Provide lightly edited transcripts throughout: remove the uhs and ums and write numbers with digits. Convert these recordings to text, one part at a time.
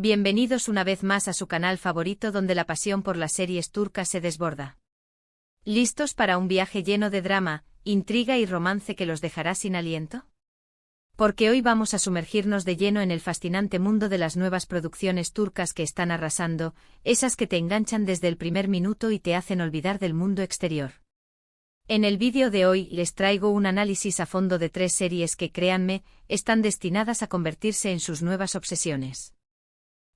Bienvenidos una vez más a su canal favorito donde la pasión por las series turcas se desborda. ¿Listos para un viaje lleno de drama, intriga y romance que los dejará sin aliento? Porque hoy vamos a sumergirnos de lleno en el fascinante mundo de las nuevas producciones turcas que están arrasando, esas que te enganchan desde el primer minuto y te hacen olvidar del mundo exterior. En el vídeo de hoy les traigo un análisis a fondo de 3 series que, créanme, están destinadas a convertirse en sus nuevas obsesiones.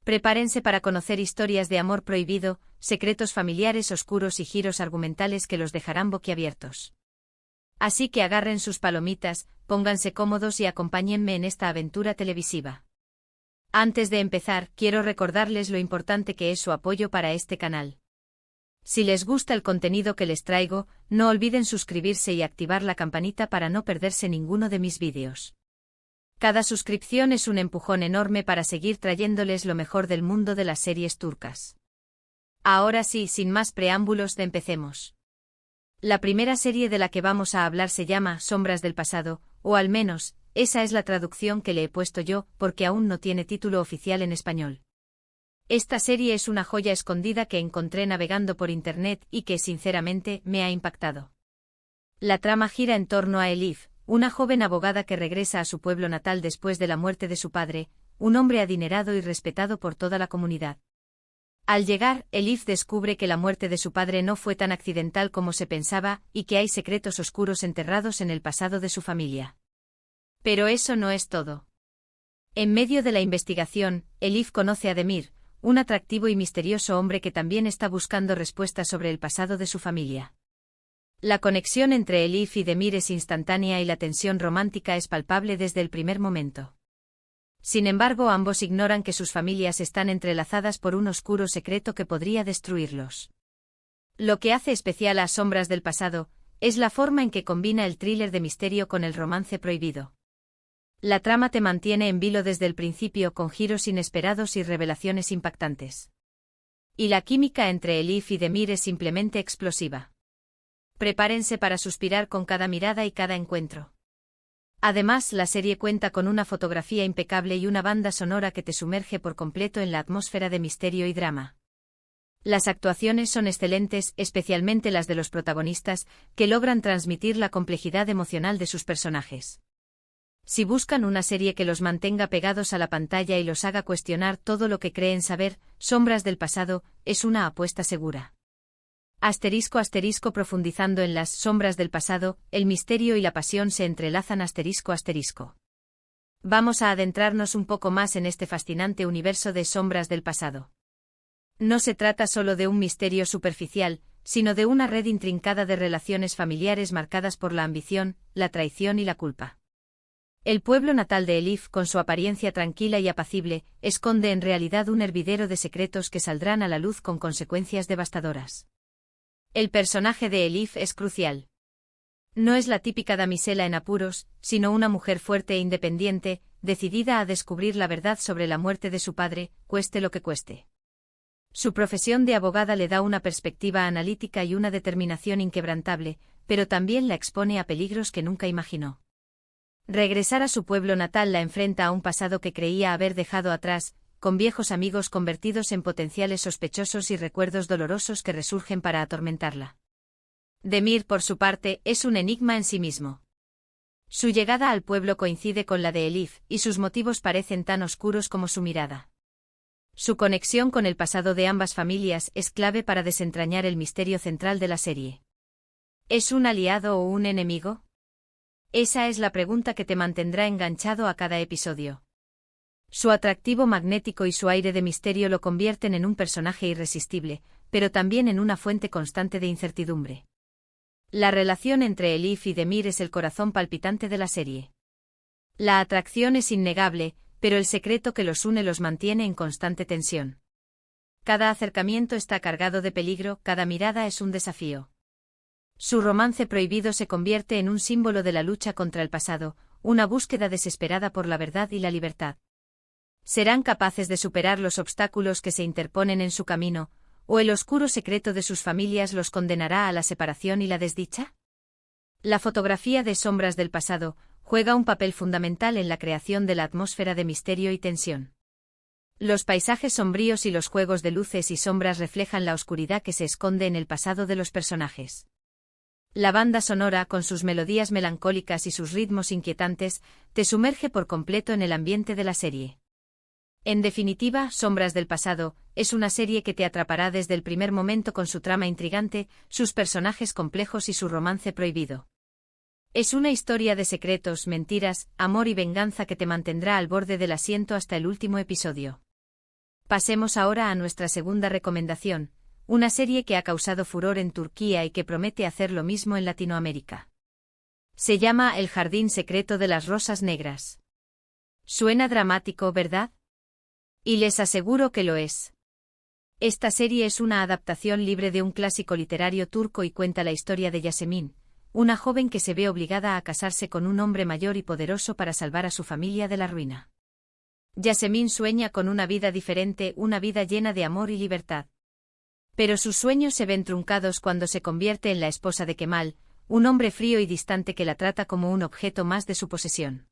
Prepárense para conocer historias de amor prohibido, secretos familiares oscuros y giros argumentales que los dejarán boquiabiertos. Así que agarren sus palomitas, pónganse cómodos y acompáñenme en esta aventura televisiva. Antes de empezar, quiero recordarles lo importante que es su apoyo para este canal. Si les gusta el contenido que les traigo, no olviden suscribirse y activar la campanita para no perderse ninguno de mis vídeos. Cada suscripción es un empujón enorme para seguir trayéndoles lo mejor del mundo de las series turcas. Ahora sí, sin más preámbulos, empecemos. La primera serie de la que vamos a hablar se llama Sombras del pasado, o al menos, esa es la traducción que le he puesto yo, porque aún no tiene título oficial en español. Esta serie es una joya escondida que encontré navegando por internet y que, sinceramente, me ha impactado. La trama gira en torno a Elif, una joven abogada que regresa a su pueblo natal después de la muerte de su padre, un hombre adinerado y respetado por toda la comunidad. Al llegar, Elif descubre que la muerte de su padre no fue tan accidental como se pensaba y que hay secretos oscuros enterrados en el pasado de su familia. Pero eso no es todo. En medio de la investigación, Elif conoce a Demir, un atractivo y misterioso hombre que también está buscando respuestas sobre el pasado de su familia. La conexión entre Elif y Demir es instantánea y la tensión romántica es palpable desde el primer momento. Sin embargo, ambos ignoran que sus familias están entrelazadas por un oscuro secreto que podría destruirlos. Lo que hace especial a Sombras del pasado es la forma en que combina el thriller de misterio con el romance prohibido. La trama te mantiene en vilo desde el principio con giros inesperados y revelaciones impactantes. Y la química entre Elif y Demir es simplemente explosiva. Prepárense para suspirar con cada mirada y cada encuentro. Además, la serie cuenta con una fotografía impecable y una banda sonora que te sumerge por completo en la atmósfera de misterio y drama. Las actuaciones son excelentes, especialmente las de los protagonistas, que logran transmitir la complejidad emocional de sus personajes. Si buscan una serie que los mantenga pegados a la pantalla y los haga cuestionar todo lo que creen saber, Sombras del pasado es una apuesta segura. *** Profundizando en las sombras del pasado, el misterio y la pasión se entrelazan ***. Vamos a adentrarnos un poco más en este fascinante universo de Sombras del pasado. No se trata solo de un misterio superficial, sino de una red intrincada de relaciones familiares marcadas por la ambición, la traición y la culpa. El pueblo natal de Elif, con su apariencia tranquila y apacible, esconde en realidad un hervidero de secretos que saldrán a la luz con consecuencias devastadoras. El personaje de Elif es crucial. No es la típica damisela en apuros, sino una mujer fuerte e independiente, decidida a descubrir la verdad sobre la muerte de su padre, cueste lo que cueste. Su profesión de abogada le da una perspectiva analítica y una determinación inquebrantable, pero también la expone a peligros que nunca imaginó. Regresar a su pueblo natal la enfrenta a un pasado que creía haber dejado atrás, con viejos amigos convertidos en potenciales sospechosos y recuerdos dolorosos que resurgen para atormentarla. Demir, por su parte, es un enigma en sí mismo. Su llegada al pueblo coincide con la de Elif, y sus motivos parecen tan oscuros como su mirada. Su conexión con el pasado de ambas familias es clave para desentrañar el misterio central de la serie. ¿Es un aliado o un enemigo? Esa es la pregunta que te mantendrá enganchado a cada episodio. Su atractivo magnético y su aire de misterio lo convierten en un personaje irresistible, pero también en una fuente constante de incertidumbre. La relación entre Elif y Demir es el corazón palpitante de la serie. La atracción es innegable, pero el secreto que los une los mantiene en constante tensión. Cada acercamiento está cargado de peligro, cada mirada es un desafío. Su romance prohibido se convierte en un símbolo de la lucha contra el pasado, una búsqueda desesperada por la verdad y la libertad. ¿Serán capaces de superar los obstáculos que se interponen en su camino, o el oscuro secreto de sus familias los condenará a la separación y la desdicha? La fotografía de Sombras del pasado juega un papel fundamental en la creación de la atmósfera de misterio y tensión. Los paisajes sombríos y los juegos de luces y sombras reflejan la oscuridad que se esconde en el pasado de los personajes. La banda sonora, con sus melodías melancólicas y sus ritmos inquietantes, te sumerge por completo en el ambiente de la serie. En definitiva, Sombras del pasado es una serie que te atrapará desde el primer momento con su trama intrigante, sus personajes complejos y su romance prohibido. Es una historia de secretos, mentiras, amor y venganza que te mantendrá al borde del asiento hasta el último episodio. Pasemos ahora a nuestra segunda recomendación, una serie que ha causado furor en Turquía y que promete hacer lo mismo en Latinoamérica. Se llama El jardín secreto de las rosas negras. Suena dramático, ¿verdad? Y les aseguro que lo es. Esta serie es una adaptación libre de un clásico literario turco y cuenta la historia de Yasemin, una joven que se ve obligada a casarse con un hombre mayor y poderoso para salvar a su familia de la ruina. Yasemin sueña con una vida diferente, una vida llena de amor y libertad. Pero sus sueños se ven truncados cuando se convierte en la esposa de Kemal, un hombre frío y distante que la trata como un objeto más de su posesión.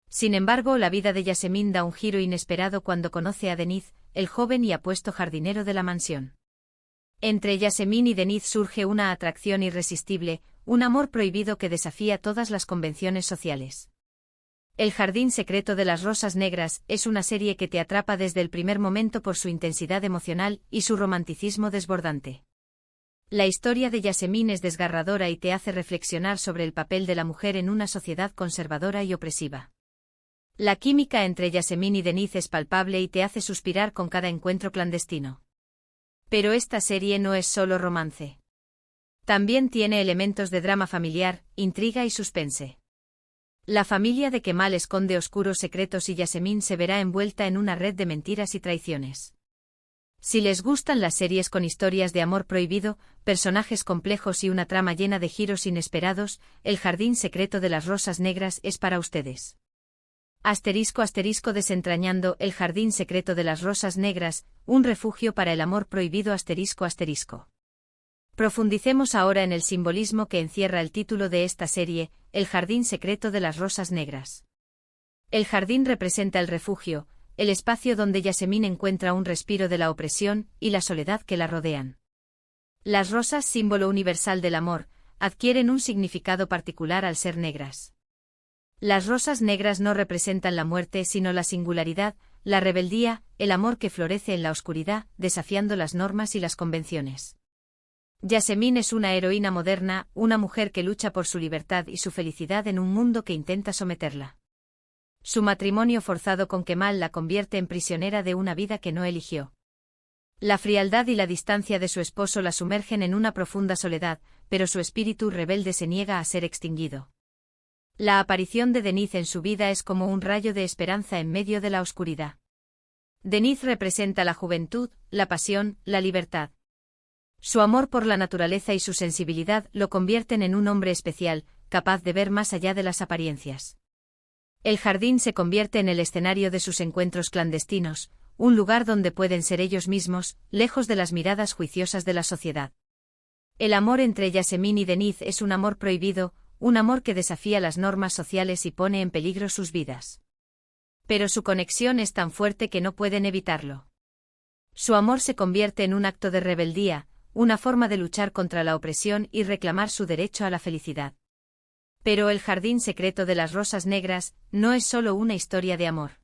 Sin embargo, la vida de Yasemin da un giro inesperado cuando conoce a Deniz, el joven y apuesto jardinero de la mansión. Entre Yasemin y Deniz surge una atracción irresistible, un amor prohibido que desafía todas las convenciones sociales. El jardín secreto de las rosas negras es una serie que te atrapa desde el primer momento por su intensidad emocional y su romanticismo desbordante. La historia de Yasemin es desgarradora y te hace reflexionar sobre el papel de la mujer en una sociedad conservadora y opresiva. La química entre Yasemin y Deniz es palpable y te hace suspirar con cada encuentro clandestino. Pero esta serie no es solo romance. También tiene elementos de drama familiar, intriga y suspense. La familia de Kemal esconde oscuros secretos y Yasemin se verá envuelta en una red de mentiras y traiciones. Si les gustan las series con historias de amor prohibido, personajes complejos y una trama llena de giros inesperados, El jardín secreto de las rosas negras es para ustedes. *** Desentrañando El jardín secreto de las rosas negras, un refugio para el amor prohibido ***. Profundicemos ahora en el simbolismo que encierra el título de esta serie, El jardín secreto de las rosas negras. El jardín representa el refugio, el espacio donde Yasemin encuentra un respiro de la opresión y la soledad que la rodean. Las rosas, símbolo universal del amor, adquieren un significado particular al ser negras. Las rosas negras no representan la muerte sino la singularidad, la rebeldía, el amor que florece en la oscuridad, desafiando las normas y las convenciones. Yasemin es una heroína moderna, una mujer que lucha por su libertad y su felicidad en un mundo que intenta someterla. Su matrimonio forzado con Kemal la convierte en prisionera de una vida que no eligió. La frialdad y la distancia de su esposo la sumergen en una profunda soledad, pero su espíritu rebelde se niega a ser extinguido. La aparición de Deniz en su vida es como un rayo de esperanza en medio de la oscuridad. Deniz representa la juventud, la pasión, la libertad. Su amor por la naturaleza y su sensibilidad lo convierten en un hombre especial, capaz de ver más allá de las apariencias. El jardín se convierte en el escenario de sus encuentros clandestinos, un lugar donde pueden ser ellos mismos, lejos de las miradas juiciosas de la sociedad. El amor entre Yasemin y Deniz es un amor prohibido, un amor que desafía las normas sociales y pone en peligro sus vidas. Pero su conexión es tan fuerte que no pueden evitarlo. Su amor se convierte en un acto de rebeldía, una forma de luchar contra la opresión y reclamar su derecho a la felicidad. Pero El jardín secreto de las rosas negras no es solo una historia de amor.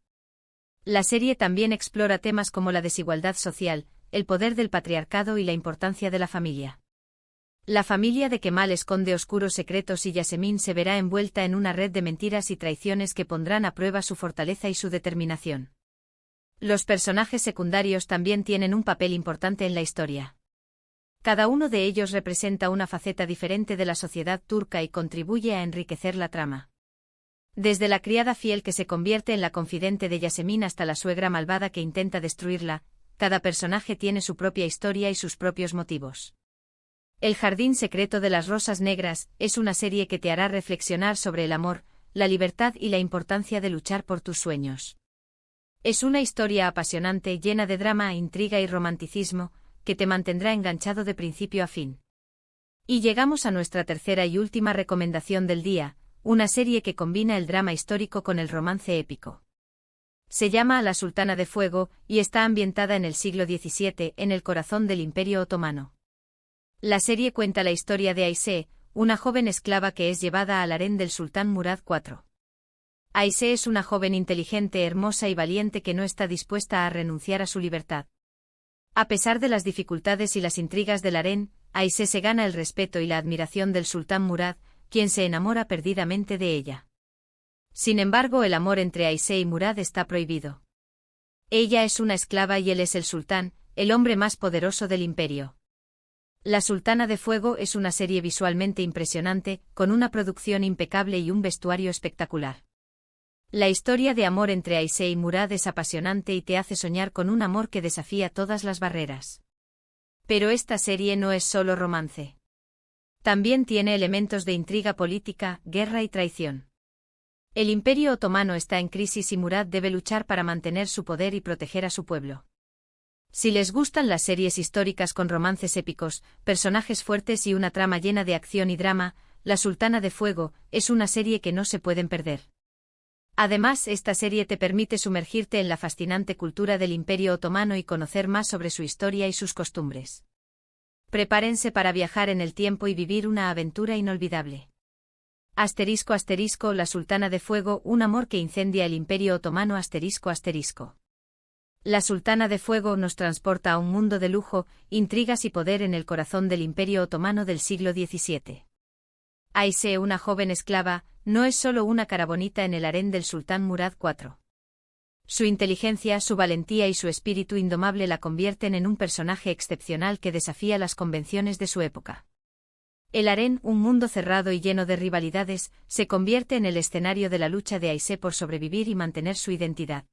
La serie también explora temas como la desigualdad social, el poder del patriarcado y la importancia de la familia. La familia de Kemal esconde oscuros secretos y Yasemin se verá envuelta en una red de mentiras y traiciones que pondrán a prueba su fortaleza y su determinación. Los personajes secundarios también tienen un papel importante en la historia. Cada uno de ellos representa una faceta diferente de la sociedad turca y contribuye a enriquecer la trama. Desde la criada fiel que se convierte en la confidente de Yasemin hasta la suegra malvada que intenta destruirla, cada personaje tiene su propia historia y sus propios motivos. El jardín secreto de las rosas negras es una serie que te hará reflexionar sobre el amor, la libertad y la importancia de luchar por tus sueños. Es una historia apasionante llena de drama, intriga y romanticismo, que te mantendrá enganchado de principio a fin. Y llegamos a nuestra tercera y última recomendación del día, una serie que combina el drama histórico con el romance épico. Se llama La Sultana de Fuego y está ambientada en el siglo XVII, en el corazón del Imperio Otomano. La serie cuenta la historia de Ayşe, una joven esclava que es llevada al harén del sultán Murad IV. Ayşe es una joven inteligente, hermosa y valiente que no está dispuesta a renunciar a su libertad. A pesar de las dificultades y las intrigas del harén, Ayşe se gana el respeto y la admiración del sultán Murad, quien se enamora perdidamente de ella. Sin embargo, el amor entre Ayşe y Murad está prohibido. Ella es una esclava y él es el sultán, el hombre más poderoso del imperio. La Sultana de Fuego es una serie visualmente impresionante, con una producción impecable y un vestuario espectacular. La historia de amor entre Ayşe y Murad es apasionante y te hace soñar con un amor que desafía todas las barreras. Pero esta serie no es solo romance. También tiene elementos de intriga política, guerra y traición. El Imperio Otomano está en crisis y Murad debe luchar para mantener su poder y proteger a su pueblo. Si les gustan las series históricas con romances épicos, personajes fuertes y una trama llena de acción y drama, La Sultana de Fuego es una serie que no se pueden perder. Además, esta serie te permite sumergirte en la fascinante cultura del Imperio Otomano y conocer más sobre su historia y sus costumbres. Prepárense para viajar en el tiempo y vivir una aventura inolvidable. *** La Sultana de Fuego, un amor que incendia el Imperio Otomano ***. La Sultana de Fuego nos transporta a un mundo de lujo, intrigas y poder en el corazón del Imperio Otomano del siglo XVII. Ayşe, una joven esclava, no es solo una cara bonita en el harén del sultán Murad IV. Su inteligencia, su valentía y su espíritu indomable la convierten en un personaje excepcional que desafía las convenciones de su época. El harén, un mundo cerrado y lleno de rivalidades, se convierte en el escenario de la lucha de Ayşe por sobrevivir y mantener su identidad.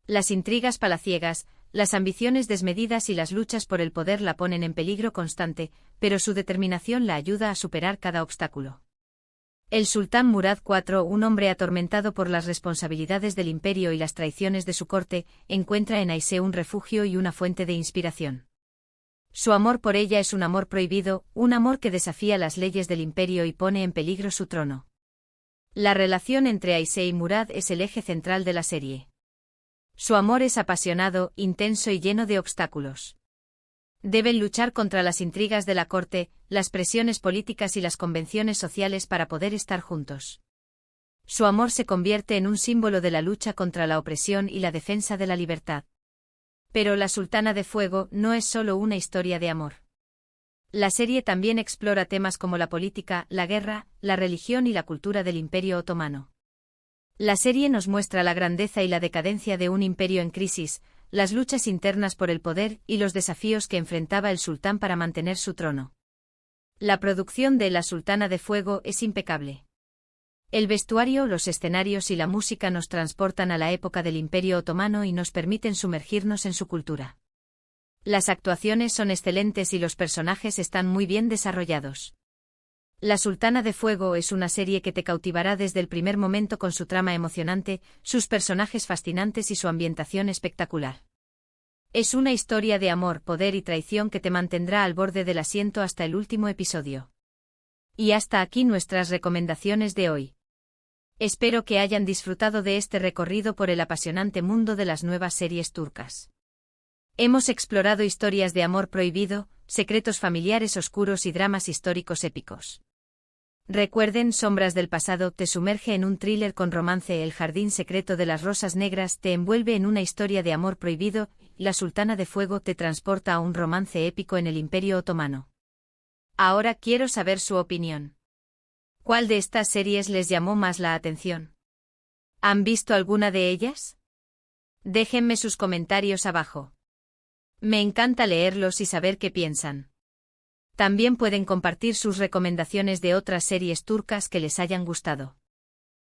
Las intrigas palaciegas, las ambiciones desmedidas y las luchas por el poder la ponen en peligro constante, pero su determinación la ayuda a superar cada obstáculo. El sultán Murad IV, un hombre atormentado por las responsabilidades del imperio y las traiciones de su corte, encuentra en Ayşe un refugio y una fuente de inspiración. Su amor por ella es un amor prohibido, un amor que desafía las leyes del imperio y pone en peligro su trono. La relación entre Ayşe y Murad es el eje central de la serie. Su amor es apasionado, intenso y lleno de obstáculos. Deben luchar contra las intrigas de la corte, las presiones políticas y las convenciones sociales para poder estar juntos. Su amor se convierte en un símbolo de la lucha contra la opresión y la defensa de la libertad. Pero La Sultana de Fuego no es solo una historia de amor. La serie también explora temas como la política, la guerra, la religión y la cultura del Imperio Otomano. La serie nos muestra la grandeza y la decadencia de un imperio en crisis, las luchas internas por el poder y los desafíos que enfrentaba el sultán para mantener su trono. La producción de La Sultana de Fuego es impecable. El vestuario, los escenarios y la música nos transportan a la época del Imperio Otomano y nos permiten sumergirnos en su cultura. Las actuaciones son excelentes y los personajes están muy bien desarrollados. La Sultana de Fuego es una serie que te cautivará desde el primer momento con su trama emocionante, sus personajes fascinantes y su ambientación espectacular. Es una historia de amor, poder y traición que te mantendrá al borde del asiento hasta el último episodio. Y hasta aquí nuestras recomendaciones de hoy. Espero que hayan disfrutado de este recorrido por el apasionante mundo de las nuevas series turcas. Hemos explorado historias de amor prohibido, secretos familiares oscuros y dramas históricos épicos. Recuerden, Sombras del Pasado te sumerge en un thriller con romance, El Jardín Secreto de las Rosas Negras te envuelve en una historia de amor prohibido, La Sultana de Fuego te transporta a un romance épico en el Imperio Otomano. Ahora quiero saber su opinión. ¿Cuál de estas series les llamó más la atención? ¿Han visto alguna de ellas? Déjenme sus comentarios abajo. Me encanta leerlos y saber qué piensan. También pueden compartir sus recomendaciones de otras series turcas que les hayan gustado.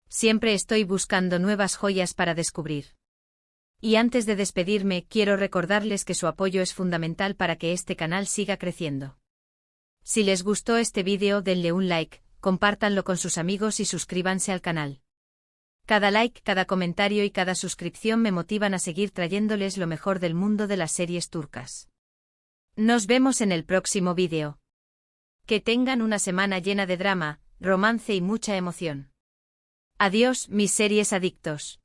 Siempre estoy buscando nuevas joyas para descubrir. Y antes de despedirme, quiero recordarles que su apoyo es fundamental para que este canal siga creciendo. Si les gustó este vídeo, denle un like, compártanlo con sus amigos y suscríbanse al canal. Cada like, cada comentario y cada suscripción me motivan a seguir trayéndoles lo mejor del mundo de las series turcas. Nos vemos en el próximo vídeo. Que tengan una semana llena de drama, romance y mucha emoción. Adiós, mis series adictos.